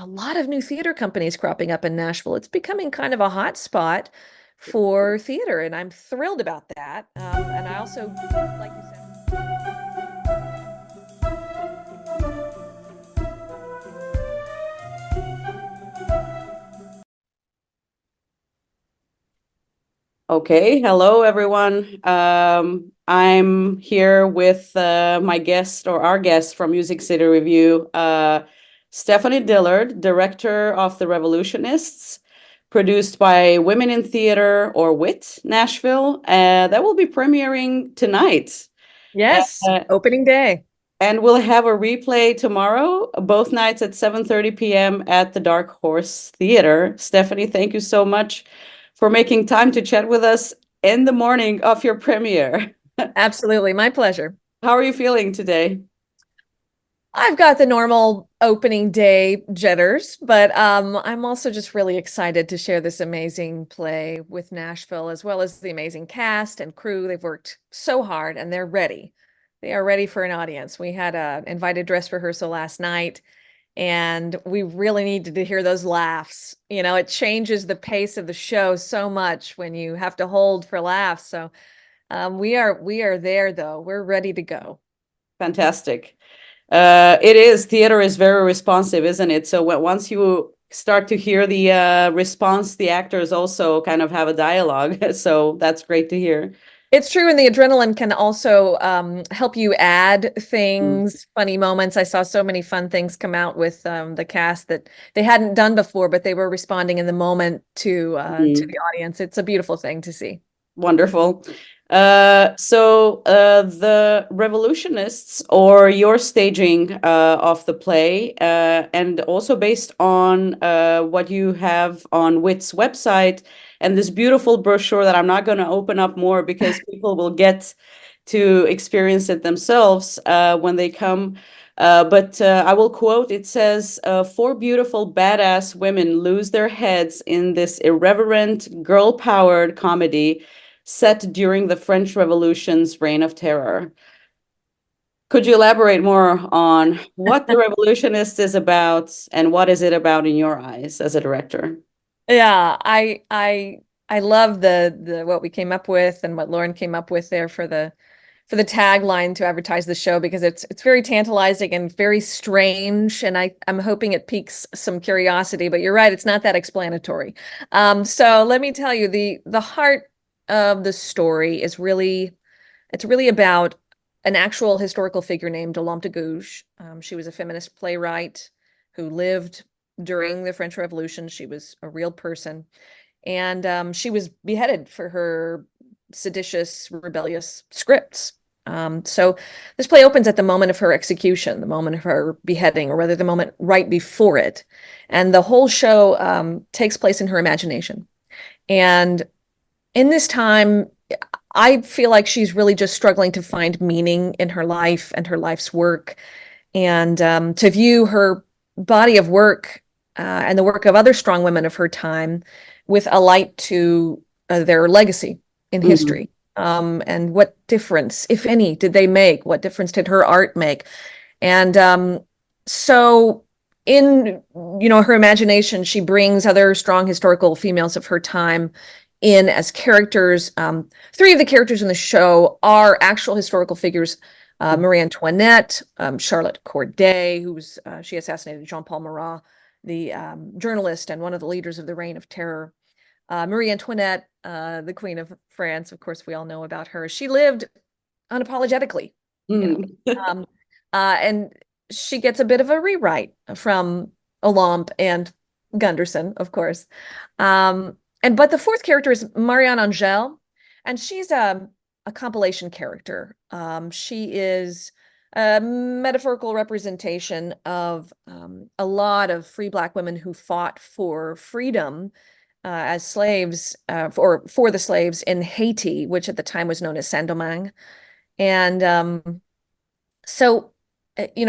a lot of new theater companies cropping up in Nashville. It's becoming kind of a hot spot for theater, and I'm thrilled about that. And I also, like you said, Okay, hello everyone. I'm here with my guest or our guest from Music City Review, Stephanie Dillard, director of The Revolutionists, produced by Women in Theater or WIT Nashville. That will be premiering tonight. yes, Uh, opening day. and we'll have a replay tomorrow, both nights at 7:30 p.m. at the Darkhorse Theater. Stephanie, thank you so much for making time to chat with us in the morning of your premiere. Absolutely, my pleasure. How are you feeling today? I've got the normal opening day jitters, but I'm also just really excited to share this amazing play with Nashville, as well as the amazing cast and crew. They've worked so hard and they're ready. They are ready for an audience. We had a invited dress rehearsal last night, and we really needed to hear those laughs. It changes the pace of the show so much when you have to hold for laughs. So we are there though. We're ready to go. Fantastic. Theater is very responsive, isn't it? So once you start to hear the response, the actors also kind of have a dialogue. So that's great to hear. It's true, and the adrenaline can also help you add Mm. things, funny moments. I saw so many fun things come out with the cast that they hadn't done before, but they were responding in the moment to Mhm. the audience. It's a beautiful thing to see. Wonderful. The Revolutionists, or your staging of the play, and also based on what you have on WIT's website and this beautiful brochure that I'm not going to open up more because people will get to experience it themselves when they come. But I will quote, it says, four beautiful badass women lose their heads in this irreverent, girl-powered comedy set during the French Revolution's reign of terror. Could you elaborate more on what The Revolutionist is about and what is it about in your eyes as a director? Yeah, I love the what we came up with and what Lauren came up with there for the tagline to advertise the show, because it's very tantalizing and very strange, and I'm hoping it piques some curiosity. But you're right, it's not that explanatory. So let me tell you, the heart of the story is really it's really about an actual historical figure named Olympe de Gouges. She was a feminist playwright who lived during the French Revolution. She was a real person, and she was beheaded for her seditious, rebellious scripts. So this play opens at the moment of her execution, the moment of her beheading, or rather the moment right before it. And the whole show takes place in her imagination. And in this time, I feel like she's really just struggling to find meaning in her life and her life's work, and to view her body of work and the work of other strong women of her time with a light to their legacy in Mhm. history. And what difference, if any, did they make? What difference did her art make? And so in her imagination, she brings other strong historical females of her time in as characters. Three of the characters in the show are actual historical figures. Marie Antoinette, Charlotte Corday, she assassinated Jean-Paul Marat, the journalist and one of the leaders of the Reign of Terror. Marie Antoinette, the Queen of France, of course, we all know about her. She lived unapologetically, you know, Mhm. um, and she gets a bit of a rewrite from Olympe and Gunderson, of course. But the fourth character is Marianne Angel, and she's a compilation character. She is a metaphorical representation of a lot of free Black women who fought for freedom as slaves, for the slaves in Haiti, which at the time was known as Saint-Domingue. And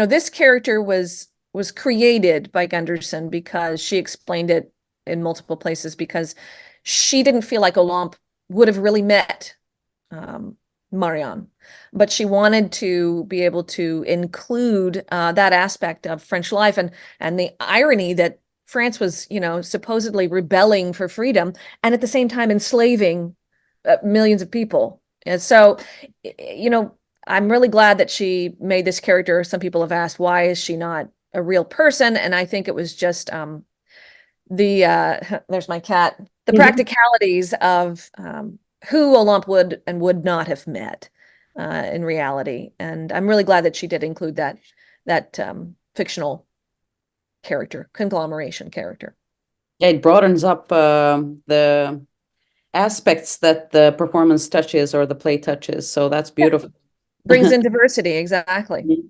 this character was created by Gunderson because she explained it in multiple places, because she didn't feel like Olympe would have really met um, Marianne, but she wanted to be able to include that aspect of French life, and the irony that France was, supposedly rebelling for freedom and at the same time enslaving millions of people. And so, you know, I'm really glad that she made this character. Some people have asked, why is she not a real person? And I think it was just there's my cat, the practicalities of who Olympe would and would not have met in reality. And I'm really glad that she did include that fictional character, conglomeration character. It broadens up the aspects that the performance touches or the play touches. So that's Yeah. beautiful. Brings in diversity, exactly.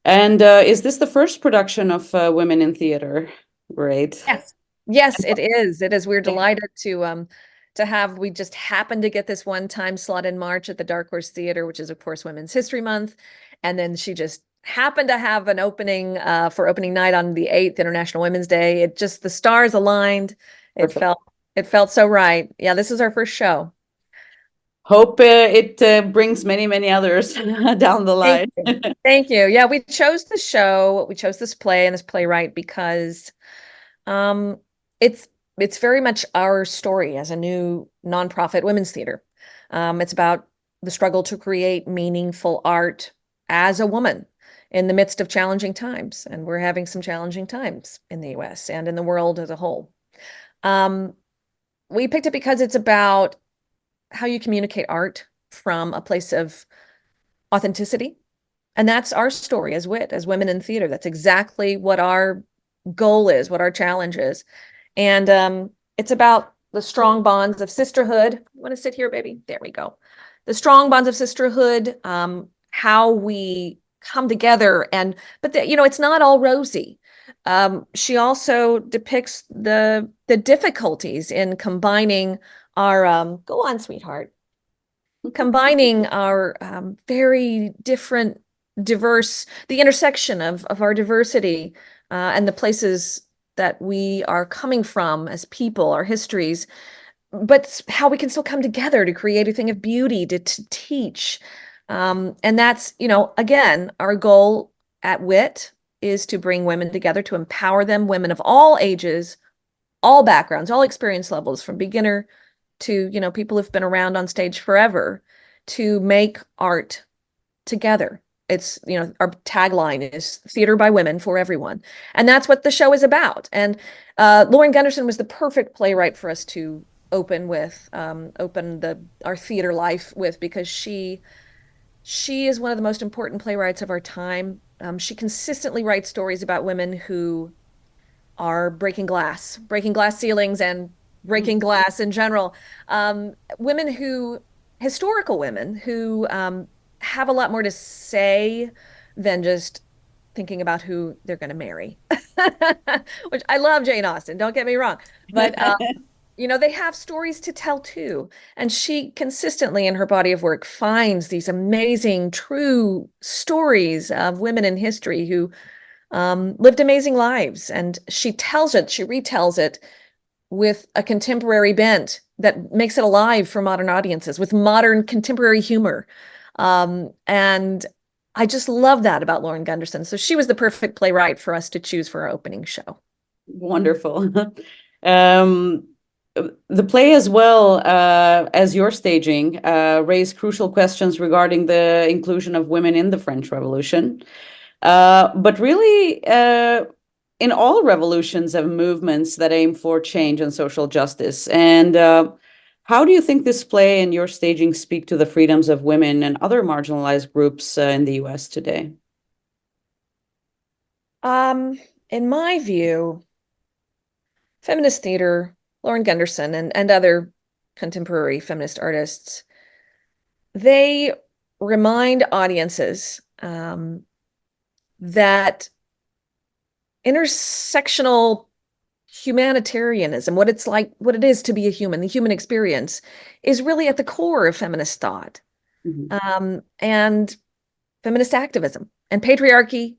And is this the first production of women in theater? Great. Yes. Yes, it is. It is. We're delighted to have, we just happened to get this one time slot in March at the Darkhorse Theater, which is of course Women's History Month. And then she just happened to have an opening for opening night on the 8th, International Women's Day. It just, the stars aligned. It Perfect. felt so right. Yeah, this is our first show. Hope it brings many, many others down the Thank line. you. Thank you. Yeah, we chose the show, we chose this play and this playwright because Um, it's it's very much our story as a new nonprofit women's theater. It's about the struggle to create meaningful art as a woman in the midst of challenging times, and we're having some challenging times in the U.S. and in the world as a whole. Um, we picked it because it's about how you communicate art from a place of authenticity, and that's our story as WIT, as women in theater. That's exactly what our goal is, what our challenge is. And it's about the strong bonds of sisterhood. You want to sit here, baby? There we go. The strong bonds of sisterhood, how we come together. But it's not all rosy. She also depicts the difficulties in combining our, go on, sweetheart, combining our very different, diverse, the intersection of our diversity and the places that we are coming from as people, our histories, but how we can still come together to create a thing of beauty, to teach. And that's, again, our goal at WIT is to bring women together, to empower them, women of all ages, all backgrounds, all experience levels, from beginner to, people who've been around on stage forever, to make art together. It's, our tagline is theater by women for everyone. And that's what the show is about. And Lauren Gunderson was the perfect playwright for us to open with, our theater life with, because she is one of the most important playwrights of our time. She consistently writes stories about women who are breaking glass ceilings and breaking glass in general. Women who, historical women who have a lot more to say than just thinking about who they're going to marry. Which I love Jane Austen, don't get me wrong. But they have stories to tell too. And she consistently in her body of work finds these amazing, true stories of women in history who lived amazing lives. And she retells it with a contemporary bent that makes it alive for modern audiences with modern contemporary humor. And I just love that about Lauren Gunderson. So she was the perfect playwright for us to choose for our opening show. Wonderful. um, the play, as well as your staging, raised crucial questions regarding the inclusion of women in the French Revolution. But really, in all revolutions and movements that aim for change and social justice. And how do you think this play and your staging speak to the freedoms of women and other marginalized groups in the US today? In my view, feminist theater, Lauren Gunderson and other contemporary feminist artists, they remind audiences that intersectional humanitarianism, what it's like, what it is to be a human, the human experience, is really at the core of feminist thought. And feminist activism and patriarchy,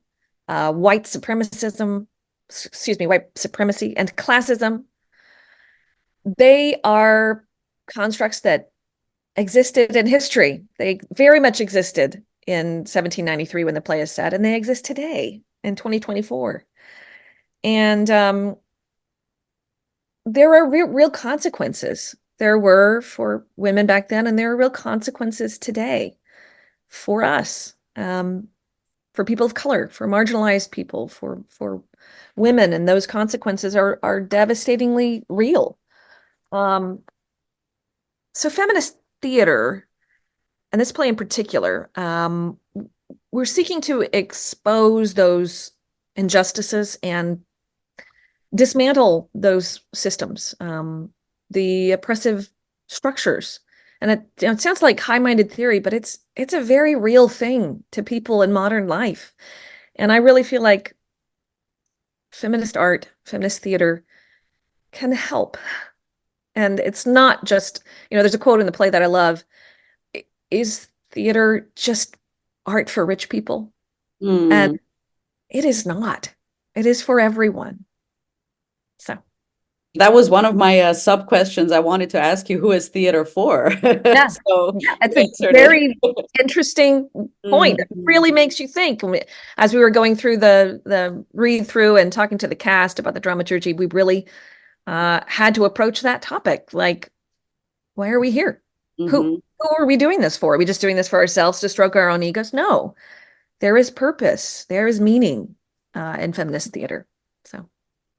white supremacy and classism. They are constructs that existed in history. They very much existed in 1793 when the play is set, and they exist today in 2024. And there are real consequences. There were for women back then, and there are real consequences today for us, for people of color, for marginalized people, for women, and those consequences are devastatingly real. So feminist theater, and this play in particular, we're seeking to expose those injustices and dismantle those systems, the oppressive structures. And it sounds like high-minded theory, but it's a very real thing to people in modern life. And I really feel like feminist art, feminist theater can help. And it's not just, there's a quote in the play that I love. Is theater just art for rich people? And Mm. it is not. It is for everyone. So That was one of my sub questions I wanted to ask you. Who is theater for? yeah, So yeah, you it's a answered it. very interesting point. It Mhm. really makes you think. As we were going through the read through and talking to the cast about the dramaturgy, we really had to approach that topic. Like, why are we here? Who Mhm. who are we doing this for? Are we just doing this for ourselves to stroke our own egos? No, there is purpose. There is meaning in feminist theater. So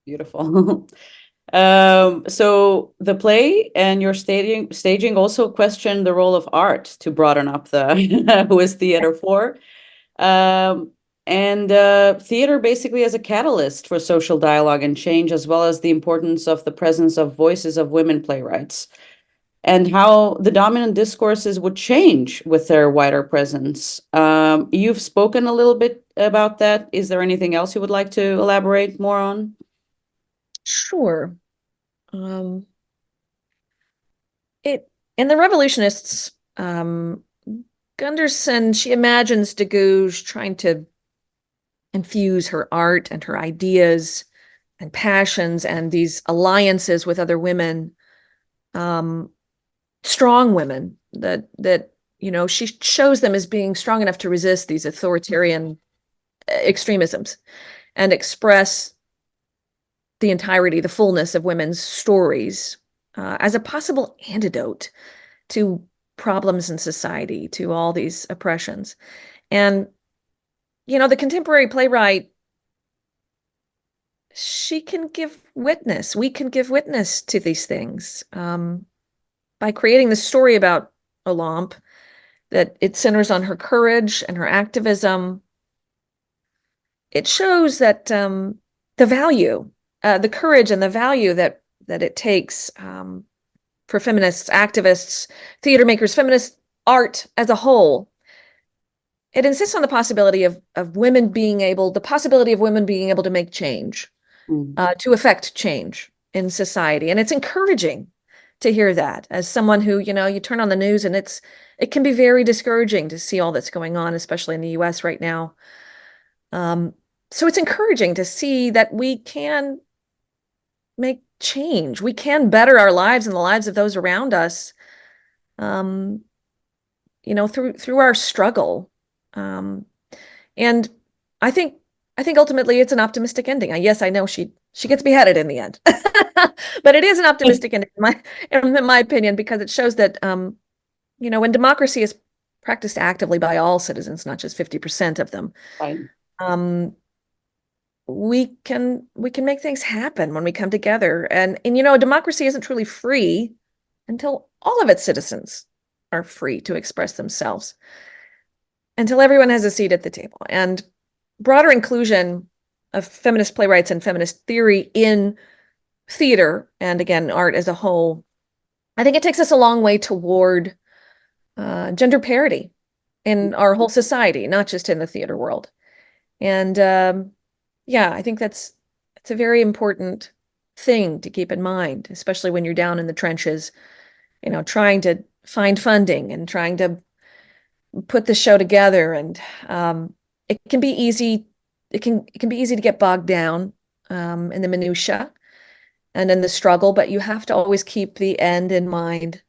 Beautiful. So the play and your staging also question the role of art to broaden up the who is theater for. Um, and theater basically as a catalyst for social dialogue and change, as well as the importance of the presence of voices of women playwrights, and how the dominant discourses would change with their wider presence. You've spoken a little bit about that. Is there anything else you would like to elaborate more on? sure. Um, it in the Revolutionists, Gunderson, she imagines Deguge trying to infuse her art and her ideas and passions and these alliances with other women, um, strong women that she shows them as being strong enough to resist these authoritarian extremisms and express the entirety, the fullness of women's stories as a possible antidote to problems in society, to all these oppressions. And, the contemporary playwright, she can give witness. We can give witness to these things by creating the story about Olympe, that it centers on her courage and her activism. It shows that the value, the courage and the value that it takes for feminists, activists, theater makers, feminist art as a whole. It insists on the possibility of women being able, the possibility of women being able to make change, Mm. to affect change in society. And it's encouraging to hear that as someone who, you turn on the news and it can be very discouraging to see all that's going on, especially in the US right now. So it's encouraging to see that we can make change. We can better our lives and the lives of those around us, um, through our struggle. Um, and I think I think ultimately it's an optimistic ending. Yes, I know she gets beheaded in the end, but it is an optimistic ending in my opinion, because it shows that when democracy is practiced actively by all citizens, not just 50% of them, Fine. um, we can make things happen when we come together. And democracy isn't truly free until all of its citizens are free to express themselves, until everyone has a seat at the table. And broader inclusion of feminist playwrights and feminist theory in theater, and again, art as a whole, I think it takes us a long way toward gender parity in our whole society, not just in the theater world. And yeah, I think it's a very important thing to keep in mind, especially when you're down in the trenches, trying to find funding and trying to put the show together. And it can be easy. It can be easy to get bogged down in the minutia and in the struggle, but you have to always keep the end in mind,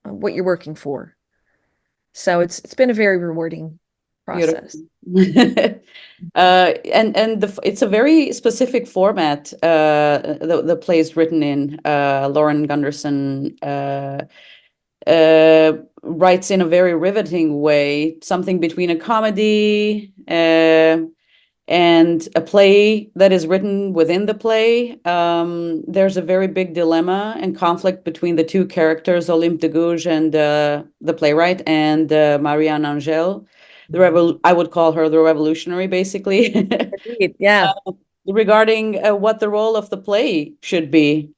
what you're working for. So it's been a very rewarding process. Beautiful. And it's a very specific format, the play is written in. Lauren Gunderson writes in a very riveting way, something between a comedy and a play that is written within the play. There's a very big dilemma and conflict between the two characters, Olympe de Gouges and the playwright, and Marianne Angel. I would call her the revolutionary, basically, Indeed, yeah. regarding what the role of the play should be.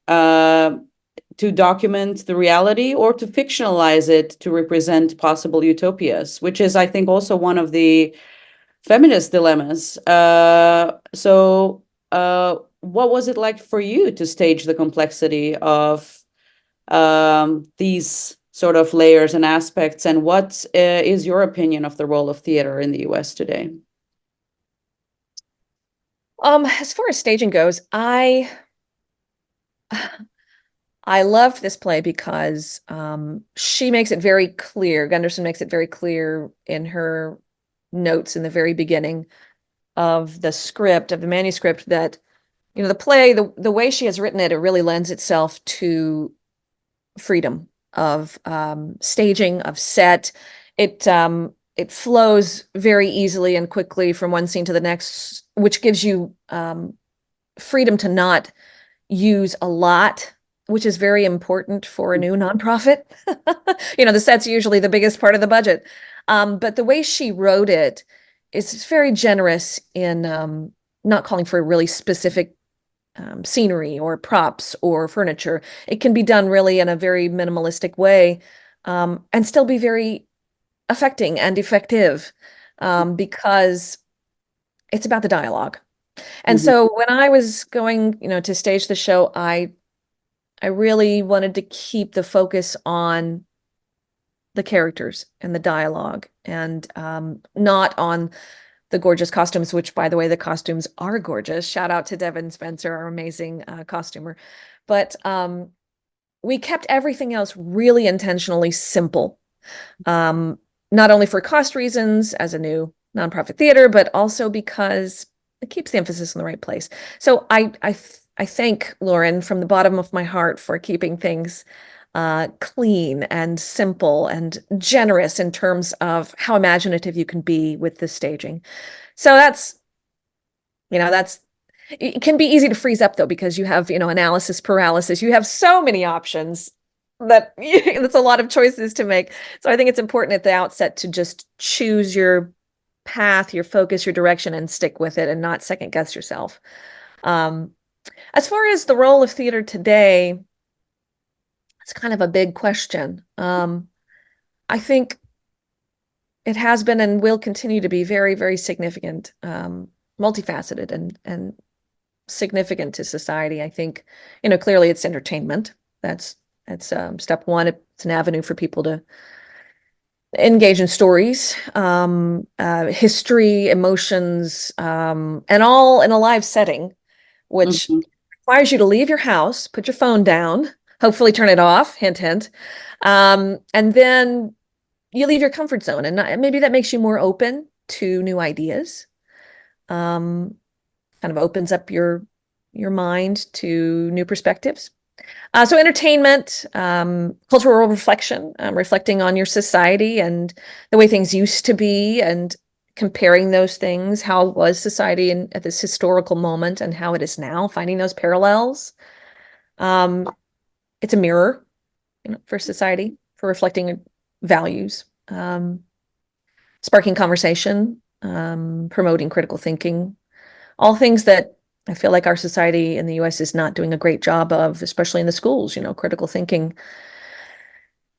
To document the reality or to fictionalize it to represent possible utopias, which is, I think, also one of the feminist dilemmas. What was it like for you to stage the complexity of these sort of layers and aspects, and what is your opinion of the role of theater in the US today? As far as staging goes, I loved this play because she makes it very clear, Gunderson makes it very clear in her notes in the very beginning of the script, of the manuscript, that, the play, the way she has written it, it really lends itself to freedom of staging, of set. It flows very easily and quickly from one scene to the next, which gives you freedom to not use a lot, which is very important for a new nonprofit. The set's usually the biggest part of the budget. But the way she wrote it is very generous in not calling for really specific scenery or props or furniture. It can be done really in a very minimalistic way, and still be very affecting and effective, because it's about the dialogue. And Mhm. so when I was going, to stage the show, I really wanted to keep the focus on the characters and the dialogue, and not on the gorgeous costumes, which, by the way, the costumes are gorgeous. Shout out to Devin Spencer, our amazing costumer. But we kept everything else really intentionally simple, not only for cost reasons as a new nonprofit theater, but also because it keeps the emphasis in the right place. So I thank Lauren from the bottom of my heart for keeping things clean and simple and generous in terms of how imaginative you can be with the staging. So that's it can be easy to freeze up though, because you have, analysis paralysis. You have so many options that that's a lot of choices to make. So I think it's important at the outset to just choose your path, your focus, your direction, and stick with it and not second guess yourself. Um, as far as the role of theater today, it's kind of a big question. I think it has been and will continue to be very, very significant, multifaceted and significant to society. I think, clearly it's entertainment. That's step one. It's an avenue for people to engage in stories, history, emotions, and all in a live setting, which Mhm. requires you to leave your house, put your phone down, hopefully turn it off, hint, hint. And then you leave your comfort zone, and maybe that makes you more open to new ideas. Um, Kind of opens up your mind to new perspectives. So entertainment, cultural reflection, reflecting on your society and the way things used to be, and comparing those things. How was society at this historical moment and how it is now, finding those parallels. Um, it's a mirror, for society, for reflecting values, sparking conversation, promoting critical thinking, all things that I feel like our society in the US is not doing a great job of, especially in the schools. Critical thinking.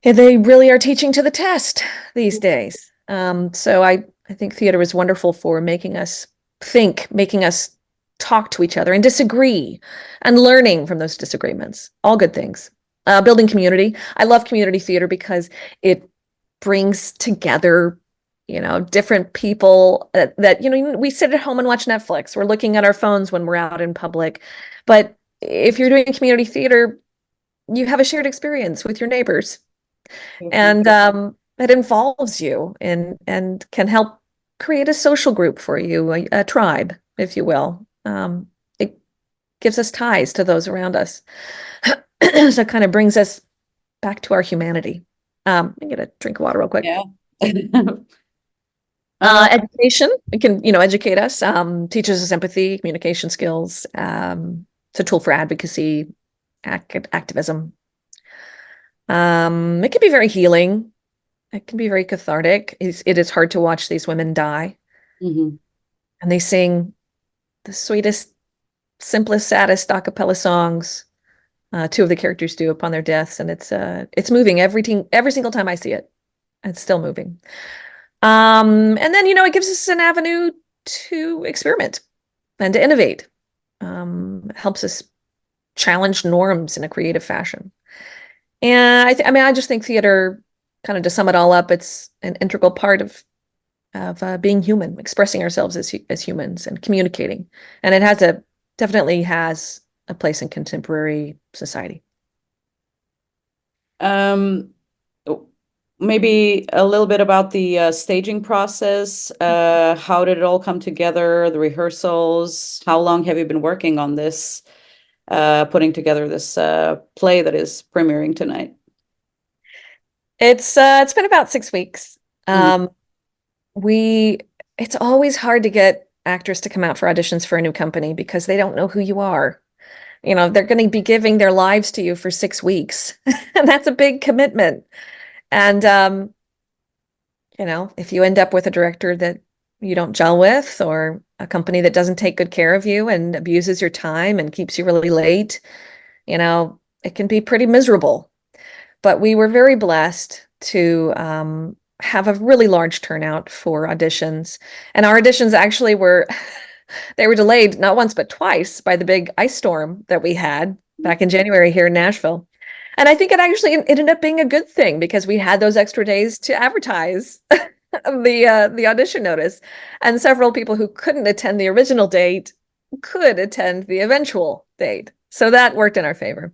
They really are teaching to the test these days. So I think theater is wonderful for making us think, making us talk to each other and disagree, and learning from those disagreements. All good things. Building community. I love community theater because it brings together, different people that, we sit at home and watch Netflix. We're looking at our phones when we're out in public. But if you're doing community theater, you have a shared experience with your neighbors, and it involves you and can help create a social group for you, a tribe, if you will. It gives us ties to those around us. So it kind of brings us back to our humanity. I get a drink of water real quick. Yeah. Education, it can, educate us, teaches us empathy, communication skills. It's a tool for advocacy, activism. It can be very healing. It can be very cathartic. It is hard to watch these women die. Mhm. And they sing the sweetest, simplest, saddest a cappella songs. Two of the characters do upon their deaths, and it's moving every single time I see it. It's still moving. And then, it gives us an avenue to experiment and to innovate. Helps us challenge norms in a creative fashion. And I just think theater, kind of to sum it all up, it's an integral part of being human, expressing ourselves as humans and communicating. And definitely has a place in contemporary society. Um, Maybe a little bit about the staging process. How did it all come together? The rehearsals? How long have you been working on this, putting together this play that is premiering tonight? It's been about 6 weeks. Mhm. Um, we it's always hard to get actors to come out for auditions for a new company because they don't know who you are. They're going to be giving their lives to you for 6 weeks, and that's a big commitment. And if you end up with a director that you don't gel with, or a company that doesn't take good care of you and abuses your time and keeps you really late, it can be pretty miserable. But we were very blessed to have a really large turnout for auditions. And our auditions actually they were delayed not once, but twice by the big ice storm that we had back in January here in Nashville. And I think it ended up being a good thing because we had those extra days to advertise the audition notice. And several people who couldn't attend the original date could attend the eventual date. So that worked in our favor.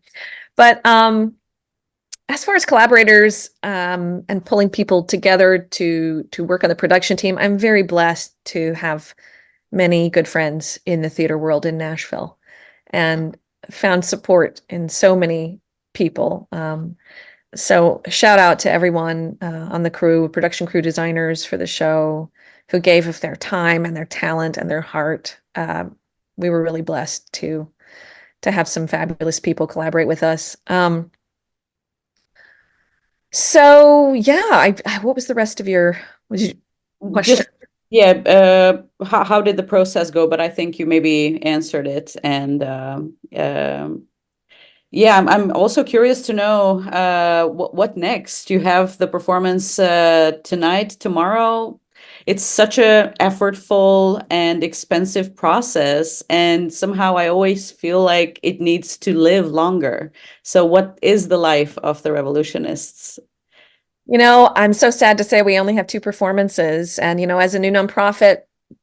But as far as collaborators and pulling people together to work on the production team, I'm very blessed to have many good friends in the theater world in Nashville, and found support in so many people. So shout out to everyone on the crew, production crew, designers for the show, who gave of their time and their talent and their heart. We were really blessed to have some fabulous people collaborate with us. So yeah, what was the rest of your Just question? yeah, how did the process go? But I think you maybe answered it, and yeah, I'm also curious to know what next. You have the performance tonight, tomorrow. It's such a effortful and expensive process, and somehow I always feel like it needs to live longer. So, what is the life of the Revolutionists? I'm so sad to say we only have two performances. And, as a new nonprofit,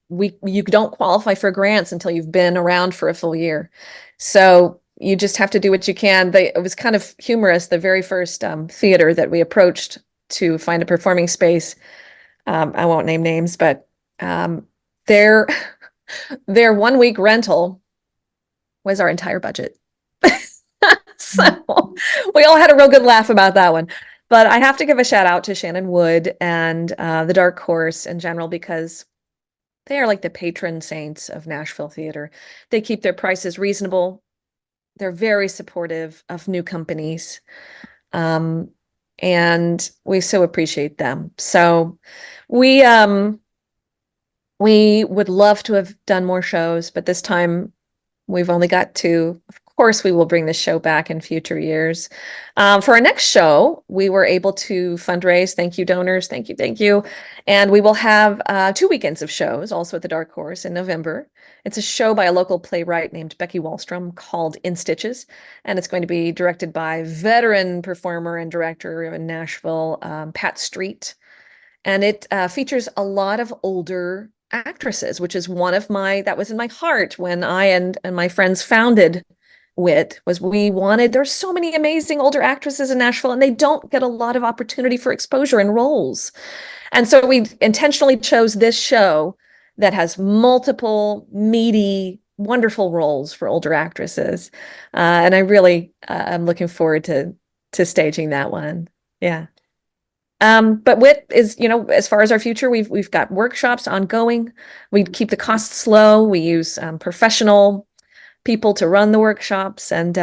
you don't qualify for grants until you've been around for a full year. So you just have to do what you can. It was kind of humorous. The very first theater that we approached to find a performing space, I won't name names, but their their 1 week rental was our entire budget. So we all had a real good laugh about that one. But I have to give a shout out to Shannon Wood and the Darkhorse in general, because they are like the patron saints of Nashville theater. They keep their prices reasonable. They're very supportive of new companies. Um, and we so appreciate them. So we we would love to have done more shows, but this time we've only got two. Of course, we will bring this show back in future years. For our next show, we were able to fundraise. Thank you, donors. Thank you, thank you. And we will have 2 weekends of shows, also at the Darkhorse in November. It's a show by a local playwright named Becky Wallstrom called In Stitches, and it's going to be directed by veteran performer and director in Nashville, Pat Street. And it features a lot of older actresses, which is that was in my heart when I and my friends founded WIT was there's so many amazing older actresses in Nashville and they don't get a lot of opportunity for exposure and roles. And so we intentionally chose this show that has multiple meaty, wonderful roles for older actresses. And I really am looking forward to staging that one. Yeah. But WIT is, as far as our future, we've got workshops ongoing. We keep the costs low. We use professional people to run the workshops, and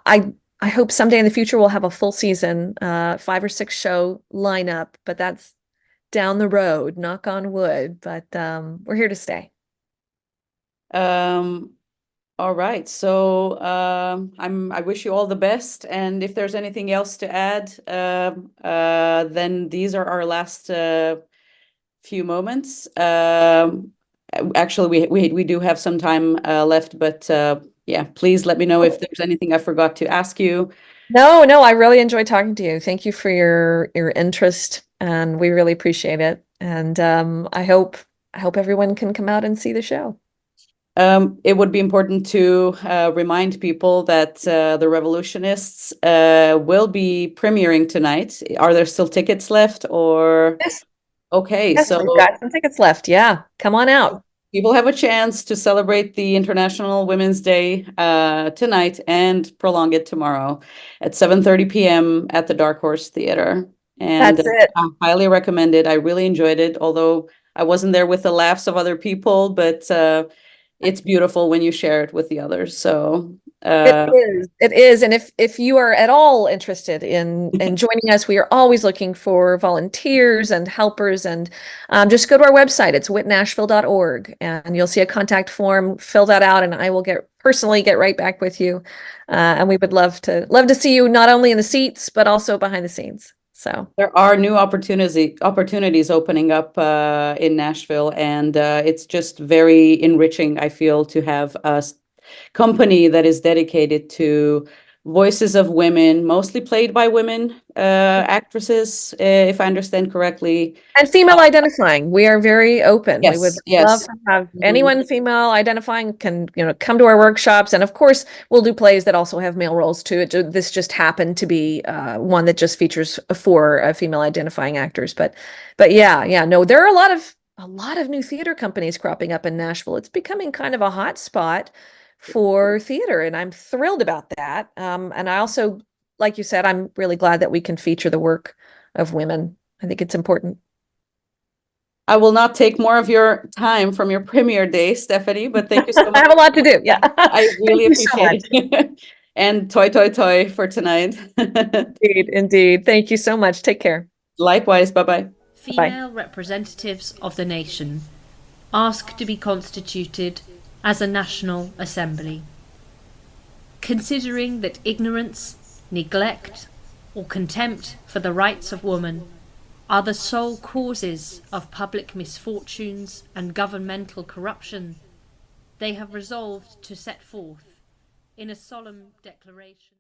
I I hope someday in the future we'll have a full season, 5 or 6 show lineup. But that's down the road. Knock on wood. But we're here to stay. Um, all right. So I wish you all the best. And if there's anything else to add, then these are our last few moments. Actually, we do have some time left, but yeah, please let me know if there's anything I forgot to ask you. No, I really enjoyed talking to you. Thank you for your interest, and we really appreciate it. And I hope everyone can come out and see the show. It would be important to remind people that the Revolutionists will be premiering tonight. Are there still tickets left, or? Yes, Okay, yes, so we've got some tickets left. Yeah, come on out. people have a chance to celebrate the International Women's Day tonight and prolong it tomorrow at 7:30 p.m. at the Darkhorse Theater. And That's it. I highly recommend it. I really enjoyed it, although I wasn't there with the laughs of other people, but it's beautiful when you share it with the others. So It is. It is. And if you are at all interested in joining us, we are always looking for volunteers and helpers. And just go to our website. It's witnashville.org, and you'll see a contact form. Fill that out, and I will personally get right back with you. And we would love to see you not only in the seats but also behind the scenes. So there are new opportunities opening up in Nashville, and it's just very enriching, I feel, to have a company that is dedicated to voices of women, mostly played by women actresses, if I understand correctly. And female identifying, we are very open. We would Yes, love yes. to have Mhm. anyone female identifying can, come to our workshops. And of course, we'll do plays that also have male roles too. This just happened to be one that just features 4 female identifying actors. But yeah, no, there are a lot of new theater companies cropping up in Nashville. It's becoming kind of a hot spot for theater, and I'm thrilled about that. And I also, like you said, I'm really glad that we can feature the work of women. I think it's important. I will not take more of your time from your premiere day, Stephanie, but thank you so I much. have a lot to do. Yeah. I Thank really you so much. appreciate it. And toi for tonight. Indeed, indeed. Thank you so much. Take care. Likewise, bye-bye. Bye. Female representatives of the nation ask to be constituted as a National Assembly. Considering that ignorance, neglect, or contempt for the rights of woman are the sole causes of public misfortunes and governmental corruption, they have resolved to set forth in a solemn declaration